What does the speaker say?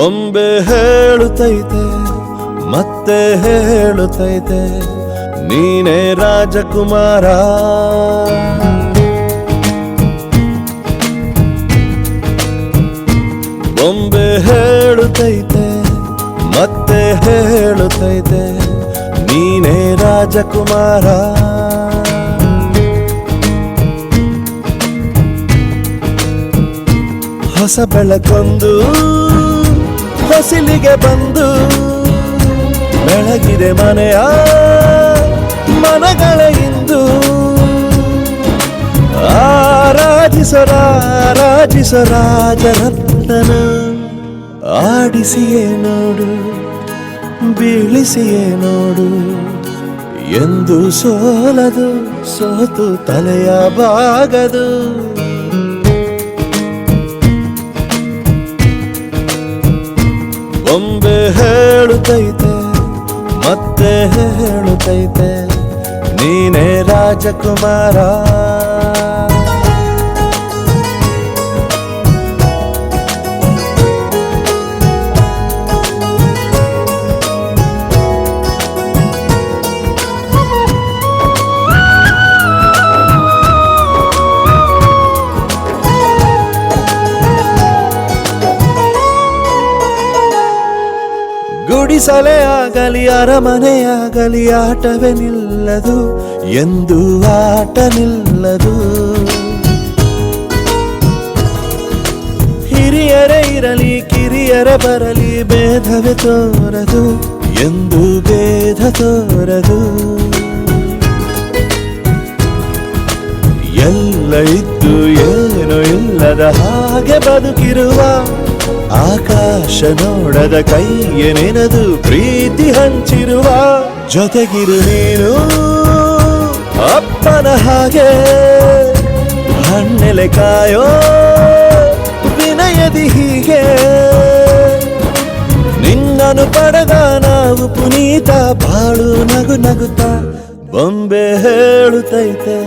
ಬೊಂಬೆ ಹೇಳುತ್ತೈತೆ ಮತ್ತೆ ಹೇಳುತ್ತೈತೆ ನೀನೇ ರಾಜಕುಮಾರ. ಬೊಂಬೆ ಹೇಳುತ್ತೈತೆ ಮತ್ತೆ ಹೇಳುತ್ತೈತೆ ನೀನೇ ರಾಜಕುಮಾರ. ಹೊಸ ಬೆಳಕೊಂದು ಹೊಸಿಲಿಗೆ ಬಂದು ಬೆಳಗಿದೆ ಮನೆಯ ಮನಗಳ ಇಂದು. ಆರಾಧಿಸ ರಾಜರತ್ನನ ಆಡಿಸಿಯೇ ನೋಡು ಬೀಳಿಸಿಯೇ ನೋಡು ಎಂದು ಸೋಲದು ಸೋತು ತಲೆಯ ಬಾಗದು. ಬೊಂಬೆ ಹೇಳುತ್ತೈತೆ ಮತ್ತೆ ಹೇಳುತ್ತೈತೆ ನೀನೇ ರಾಜಕುಮಾರ. ಗುಡಿಸಲೇ ಆಗಲಿ ಅರಮನೆಯಾಗಲಿ ಆಟವೇ ನಿಲ್ಲದು ಎಂದು ಆಟ ನಿಲ್ಲದು. ಹಿರಿಯರೇ ಇರಲಿ ಕಿರಿಯರೇ ಬರಲಿ ಭೇದವೇ ತೋರದು ಎಂದು ಭೇದ ತೋರದು. ಎಲ್ಲ ಇದ್ದು ಏನೋ ಇಲ್ಲದ ಹಾಗೆ ಬದುಕಿರುವ ಆಕಾಶ ನೋಡದ ಕೈಯೇ ನೆನೆದು ಪ್ರೀತಿ ಹಂಚಿರುವ ಜೊತೆಗಿರು ನೀನು ಅಪ್ಪನ ಹಾಗೆ ಹಣ್ಣೆಲೆ ಕಾಯೋ ವಿನಯದಿ ಹೀಗೆ. ನಿನ್ನನ್ನು ಪಡೆದ ನಾವು ಪುನೀತ ಬಾಳು ನಗು ನಗುತ್ತಾ ಬೊಂಬೆ ಹೇಳುತ್ತೈತೆ.